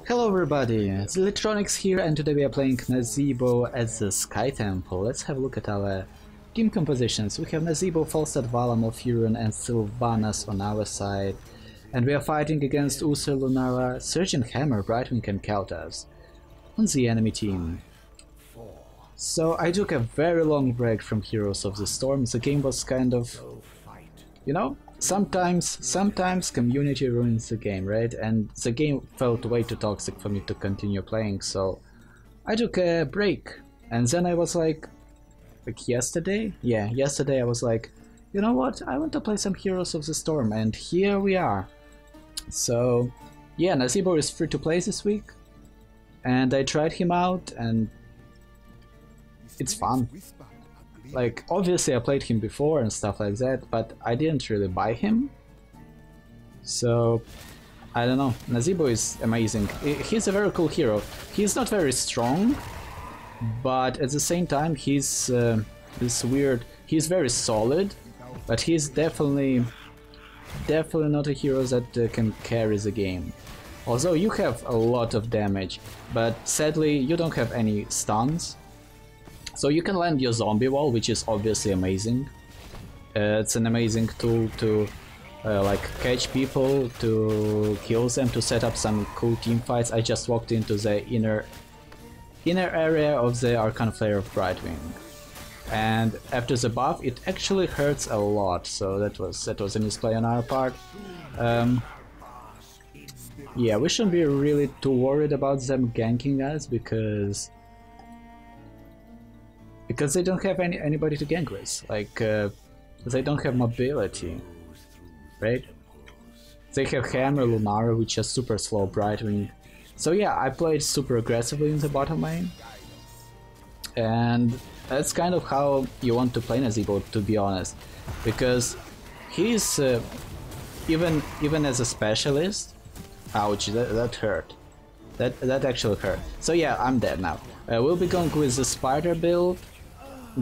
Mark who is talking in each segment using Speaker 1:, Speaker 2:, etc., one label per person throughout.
Speaker 1: Hello everybody, it's Electronics here and today we are playing Nazeebo as the Sky Temple. Let's have a look at our team compositions. We have Nazeebo, Falstad, Valamor, Furion and Sylvanas on our side. And we are fighting against Usur, Lunara, Surgeon Hammer, Brightwing and Kautas on the enemy team. So I took a very long break from Heroes of the Storm. The game was kind of, you know, sometimes community ruins the game, right? And the game felt way too toxic for me to continue playing, so I took a break. And then I was like yesterday? Yeah, yesterday I was like, you know what, I want to play some Heroes of the Storm, and here we are. So yeah, Nazeebo is free to play this week, and I tried him out, and it's fun. Like, obviously I played him before and stuff like that, but I didn't really buy him. So, I don't know. Nazeebo is amazing. He's a very cool hero. He's not very strong, but at the same time he's weird. He's very solid, but he's definitely not a hero that can carry the game. Although you have a lot of damage, but sadly you don't have any stuns. So you can land your zombie wall, which is obviously amazing. It's an amazing tool to like catch people, to kill them, to set up some cool team fights. I just walked into the inner area of the Arcane Flare of Brightwing, and after the buff, it actually hurts a lot. So that was a misplay on our part. Yeah, we shouldn't be really too worried about them ganking us because they don't have anybody to gank with. Like, they don't have mobility, right? They have Hammer, Lunara, which is super slow Brightwing. So yeah, I played super aggressively in the bottom lane, and that's kind of how you want to play Nazeebo, to be honest, because he's even as a specialist. Ouch, that hurt. That actually hurt. So yeah, I'm dead now. We'll be going with the spider build.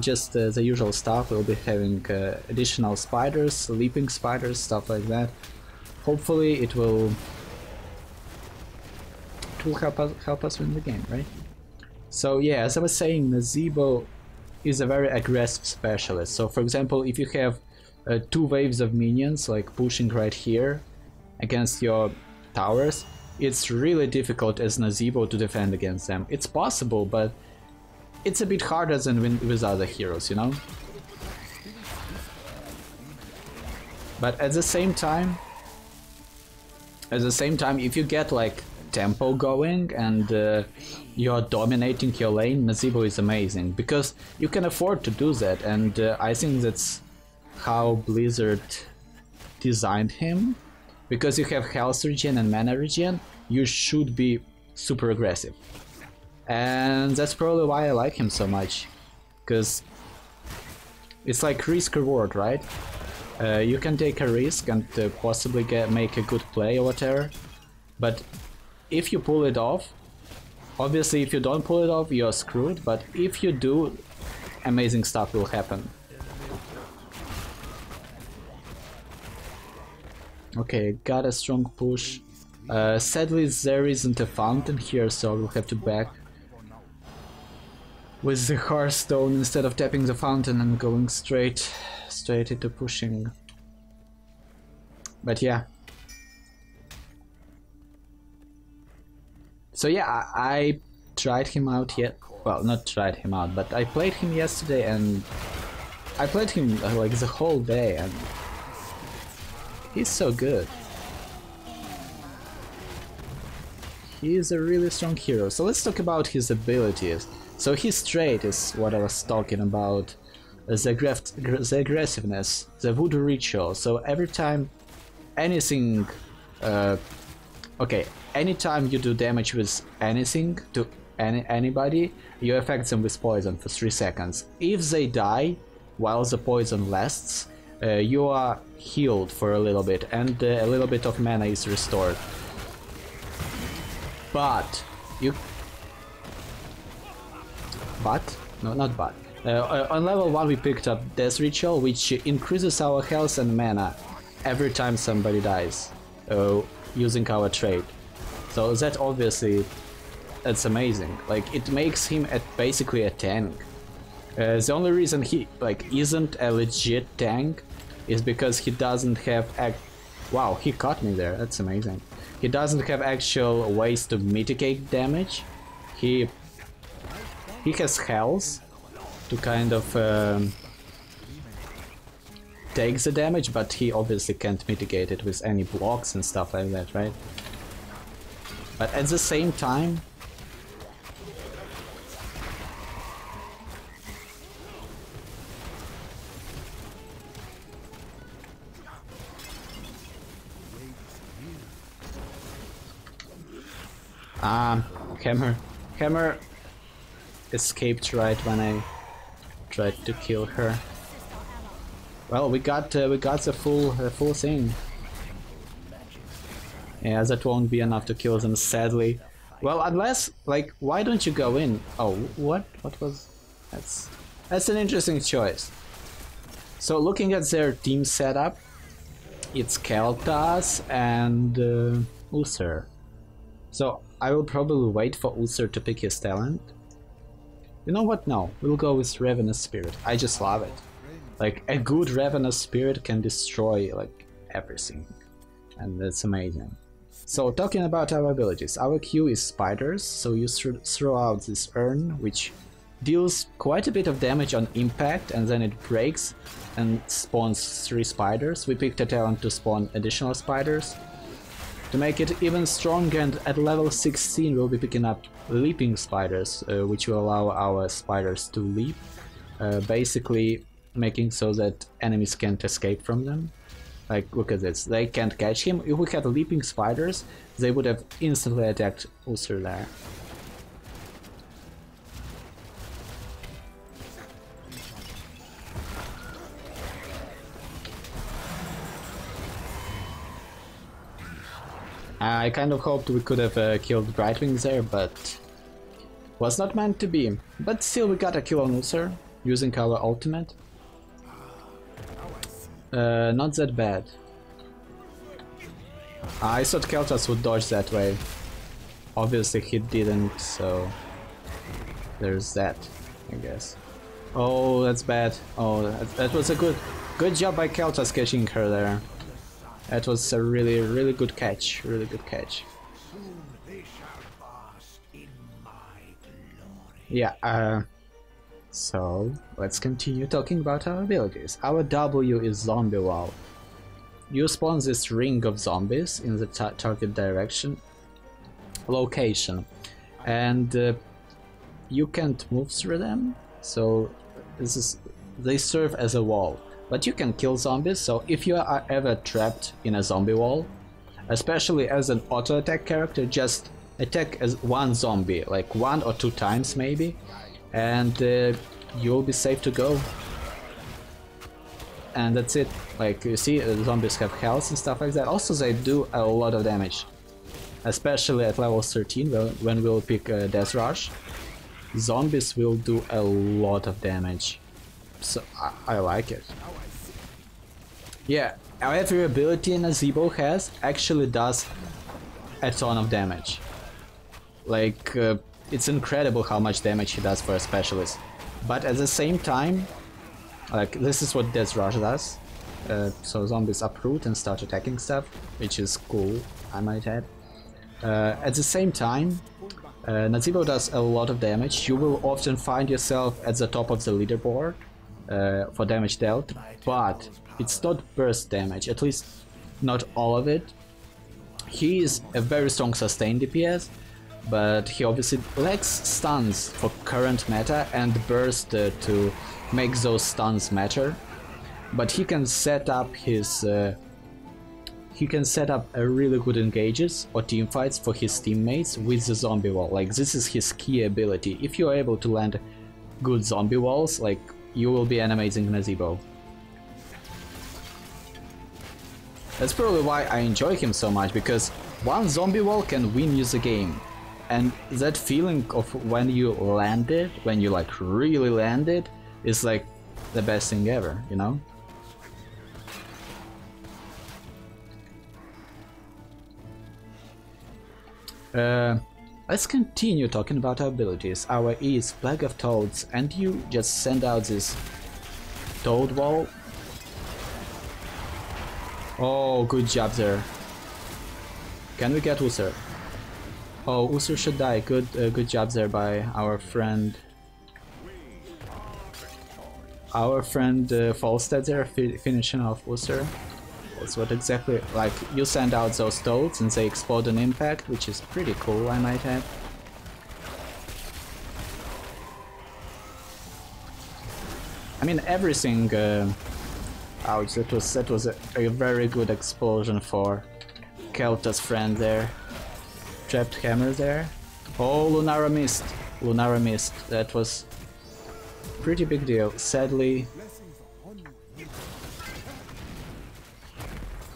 Speaker 1: Just the usual stuff. We'll be having additional spiders, leaping spiders, stuff like that. Hopefully it will help us win the game, right? So yeah, as I was saying, Nazeebo is a very aggressive specialist. So for example, if you have two waves of minions like pushing right here against your towers, it's really difficult as Nazeebo to defend against them. It's possible, but it's a bit harder than with other heroes, you know? But at the same time, if you get like tempo going and you're dominating your lane, Nazeebo is amazing, because you can afford to do that, and I think that's how Blizzard designed him. Because you have health regen and mana regen, you should be super aggressive. And that's probably why I like him so much, because it's like risk-reward, right? You can take a risk and possibly make a good play or whatever, but if you pull it off, obviously if you don't pull it off, you're screwed, but if you do, amazing stuff will happen. Okay, got a strong push. Sadly there isn't a fountain here, so we'll have to back with the Hearthstone instead of tapping the fountain and going straight into pushing. But yeah. So yeah, I tried him out yet. Well, not tried him out, but I played him yesterday, and I played him like the whole day, and he's so good. He is a really strong hero. So let's talk about his abilities. So his trait is what I was talking about, the aggressiveness, the voodoo ritual. So every time anything, anytime you do damage with anything to anybody, you affect them with poison for 3 seconds. If they die while the poison lasts, you are healed for a little bit, and a little bit of mana is restored. But on level 1 we picked up Death Ritual, which increases our health and mana every time somebody dies, using our trait. So that obviously, that's amazing. Like, it makes him basically a tank. The only reason he like isn't a legit tank is because he doesn't have wow, he caught me there. That's amazing. He doesn't have actual ways to mitigate damage. He has health to kind of take the damage, but he obviously can't mitigate it with any blocks and stuff like that, right? But at the same time, Hammer escaped right when I tried to kill her. Well, we got the full thing. Yeah, that won't be enough to kill them, sadly. Well, unless, like, why don't you go in? Oh, what was... That's an interesting choice. So, looking at their team setup, it's Keltas and Uther. So, I will probably wait for Uther to pick his talent. You know what? No, we'll go with Ravenous Spirit. I just love it. Like, a good Ravenous Spirit can destroy, like, everything. And that's amazing. So, talking about our abilities, our Q is Spiders, so you throw out this urn, which deals quite a bit of damage on impact, and then it breaks and spawns 3 spiders. We picked a talent to spawn additional spiders. To make it even stronger, and at level 16 we'll be picking up leaping spiders, which will allow our spiders to leap, basically making so that enemies can't escape from them. Like, look at this, they can't catch him. If we had leaping spiders, they would have instantly attacked Uther there. I kind of hoped we could have killed Brightwing there, but was not meant to be. But still, we got a kill on Uther using our ultimate. Not that bad. I thought Keltas would dodge that way. Obviously he didn't, so there's that, I guess. Oh, that's bad. Oh, that was a good job by Keltas catching her there. That was a really good catch. Really good catch. Yeah, so let's continue talking about our abilities. Our W is Zombie Wall. You spawn this ring of zombies in the target direction location, and you can't move through them, so they serve as a wall. But you can kill zombies, so if you are ever trapped in a zombie wall, especially as an auto attack character, just attack as one zombie, like 1 or 2 times maybe, and you'll be safe to go. And that's it. Like, you see, zombies have health and stuff like that. Also, they do a lot of damage, especially at level 13 when we'll pick Death Rush. Zombies will do a lot of damage, so I like it. Yeah, every ability Nazeebo has actually does a ton of damage. Like, it's incredible how much damage he does for a specialist. But at the same time, like, this is what Death Rush does. So zombies uproot and start attacking stuff, which is cool, I might add. At the same time, Nazeebo does a lot of damage. You will often find yourself at the top of the leaderboard for damage dealt, but it's not burst damage, at least not all of it. He is a very strong sustained DPS, but he obviously lacks stuns for current meta and burst to make those stuns matter. But he can set up his a really good engages or team fights for his teammates with the zombie wall. Like, this is his key ability. If you are able to land good zombie walls, like, you will be an amazing Nazeebo. That's probably why I enjoy him so much, because one zombie wall can win you the game. And that feeling of when you land it, when you like really land it, is like the best thing ever, you know? Let's continue talking about our abilities. Our E is Plague of Toads, and you just send out this Toad Wall. Oh, good job there. Can we get Usur? Oh, Usur should die. Good job there by our friend. Our friend Falstad there, finishing off Usur. That's what exactly, like, you send out those toads and they explode on impact, which is pretty cool, I might add. I mean, everything, ouch, that was a very good explosion for Kelta's friend there. Trapped hammer there. Oh, Lunara missed, that was pretty big deal, sadly.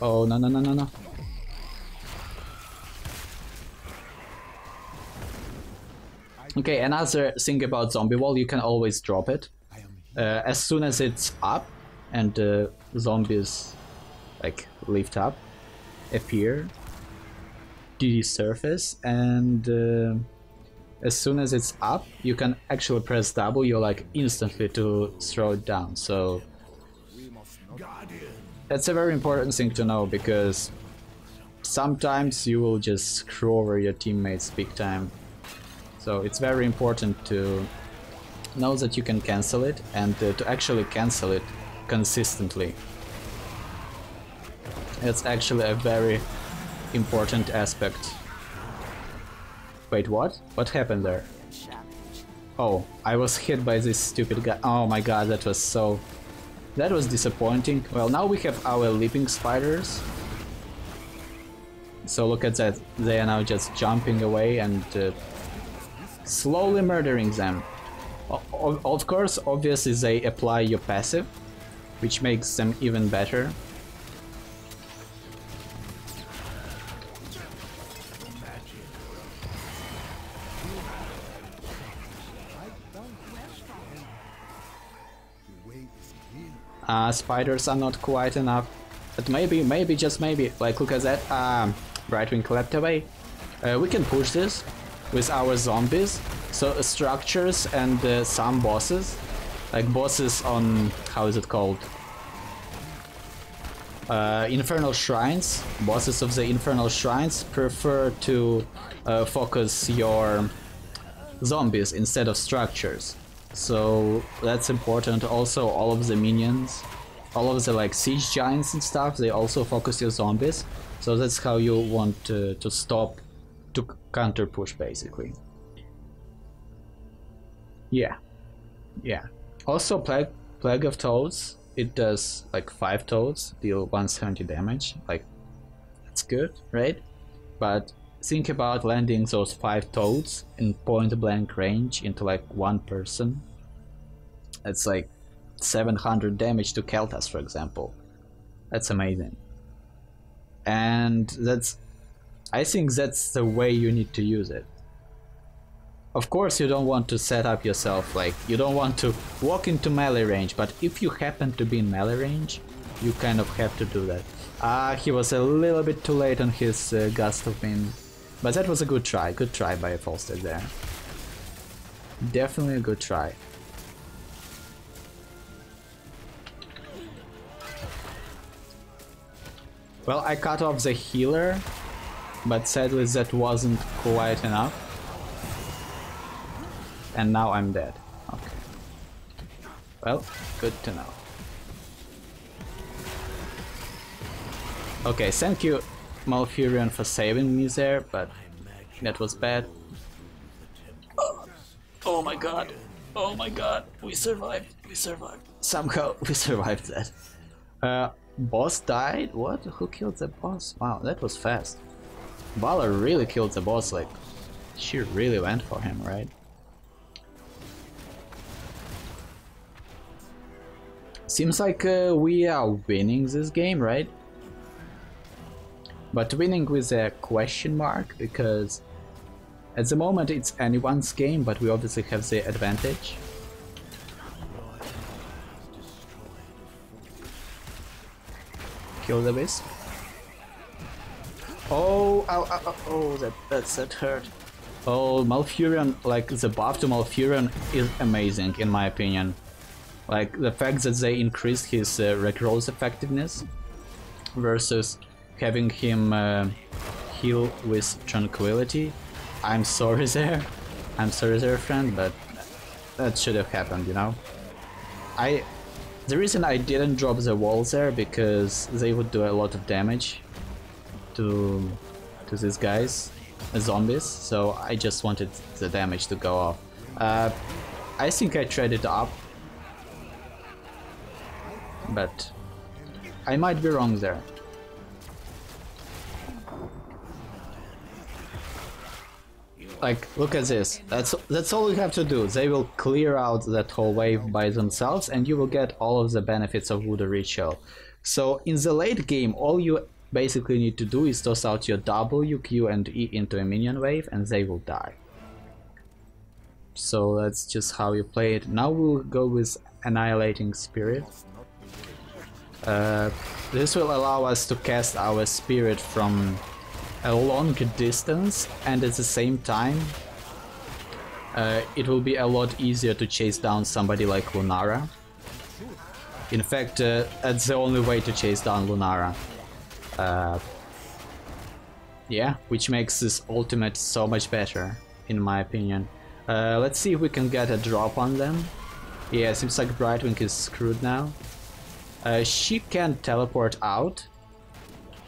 Speaker 1: Oh, no. Okay, another thing about Zombie Wall, you can always drop it. As soon as it's up and zombies like lift up, appear, desurface, and as soon as it's up, you can actually press W like instantly to throw it down. So that's a very important thing to know, because sometimes you will just screw over your teammates big time. So it's very important to know that you can cancel it, and to actually cancel it consistently. It's actually a very important aspect. Wait, what? What happened there? Oh, I was hit by this stupid guy. Oh my god, that was disappointing. Well, now we have our leaping spiders. So look at that. They are now just jumping away and slowly murdering them. Of course, obviously they apply your passive, which makes them even better. Spiders are not quite enough, but maybe, just maybe, like look at that, Brightwing leapt away. We can push this with our zombies, so structures and some bosses, like bosses on, how is it called? Infernal Shrines. Bosses of the Infernal Shrines prefer to focus your zombies instead of structures. So that's important. Also, all of the minions, all of the like siege giants and stuff, they also focus your zombies. So that's how you want to stop, to counter push basically. Yeah. Also, Plague of Toads, it does like 5 toads, deal 170 damage. Like, that's good, right? But think about landing those 5 toads in point blank range into like one person. It's like 700 damage to Keltas, for example. That's amazing. And I think that's the way you need to use it. Of course, you don't want to set up yourself, like, you don't want to walk into melee range, but if you happen to be in melee range, you kind of have to do that. He was a little bit too late on his Gust of Wind. But that was a good try by Falstad there. Definitely a good try. Well, I cut off the healer, but sadly that wasn't quite enough. And now I'm dead. Okay. Well, good to know. Okay, thank you, Malfurion, for saving me there, but that was bad. Oh my god. Oh my god. We survived. Somehow we survived that. Boss died? What? Who killed the boss? Wow, that was fast. Valor really killed the boss, like, she really went for him, right? Seems like we are winning this game, right? But winning with a question mark, because at the moment it's anyone's game, but we obviously have the advantage. Kill the beast. Oh, ow, ow, ow, oh, that hurt. Oh, Malfurion, like the buff to Malfurion is amazing in my opinion. Like the fact that they increased his regrowth effectiveness versus having him heal with tranquility. I'm sorry there. I'm sorry there, friend, but that should have happened, you know? The reason I didn't drop the walls there because they would do a lot of damage to these guys, zombies, so I just wanted the damage to go off. I think I traded up, but I might be wrong there. Like, look at this. That's all you have to do. They will clear out that whole wave by themselves and you will get all of the benefits of Voodoo Ritual. So in the late game, all you basically need to do is toss out your W, Q and E into a minion wave and they will die. So that's just how you play it. Now we'll go with Annihilating Spirit. This will allow us to cast our spirit from a long distance, and at the same time it will be a lot easier to chase down somebody like Lunara. In fact, that's the only way to chase down Lunara. Yeah, which makes this ultimate so much better, in my opinion. Let's see if we can get a drop on them. Yeah, seems like Brightwing is screwed now. She can teleport out,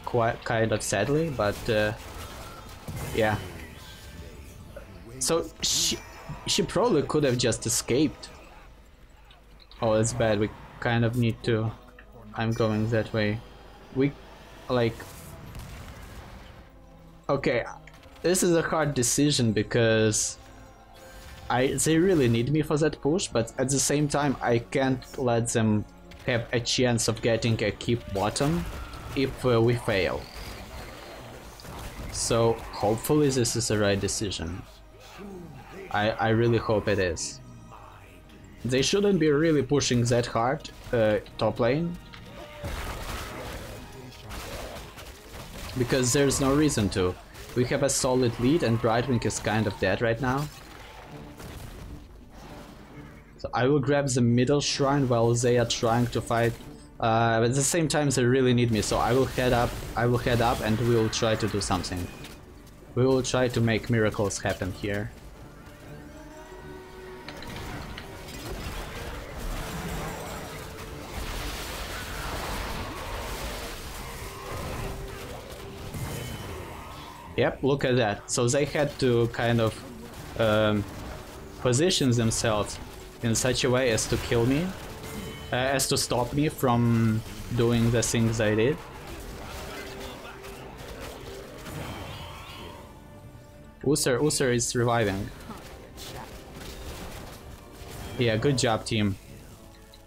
Speaker 1: quite kind of sadly, but yeah. So she probably could have just escaped. Oh, that's bad. We kind of need to. I'm going that way. We like. Okay, this is a hard decision because they really need me for that push, but at the same time I can't let them have a chance of getting a keep bottom if we fail. So hopefully this is the right decision. I really hope it is. They shouldn't be really pushing that hard top lane, because there's no reason to. We have a solid lead and Brightwing is kind of dead right now. So I will grab the middle shrine while they are trying to fight. But at the same time they really need me, so I will head up and we will try to do something. We will try to make miracles happen here. Yep, look at that. So they had to kind of position themselves in such a way as to kill me, as to stop me from doing the things I did. User is reviving. Yeah, good job, team.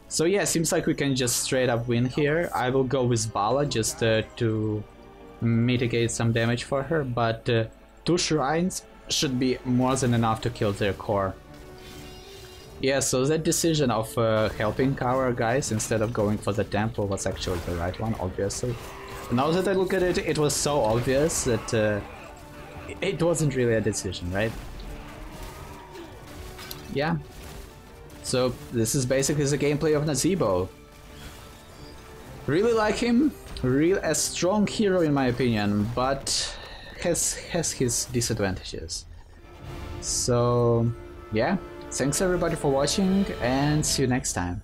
Speaker 1: So yeah, seems like we can just straight up win here. I will go with Bala just to mitigate some damage for her, but 2 shrines should be more than enough to kill their core. Yeah, so that decision of helping our guys instead of going for the temple was actually the right one, obviously. Now that I look at it, it was so obvious that it wasn't really a decision, right? Yeah. So this is basically the gameplay of Nazeebo. Really like him, a strong hero in my opinion, but has his disadvantages. So yeah, thanks everybody for watching and see you next time.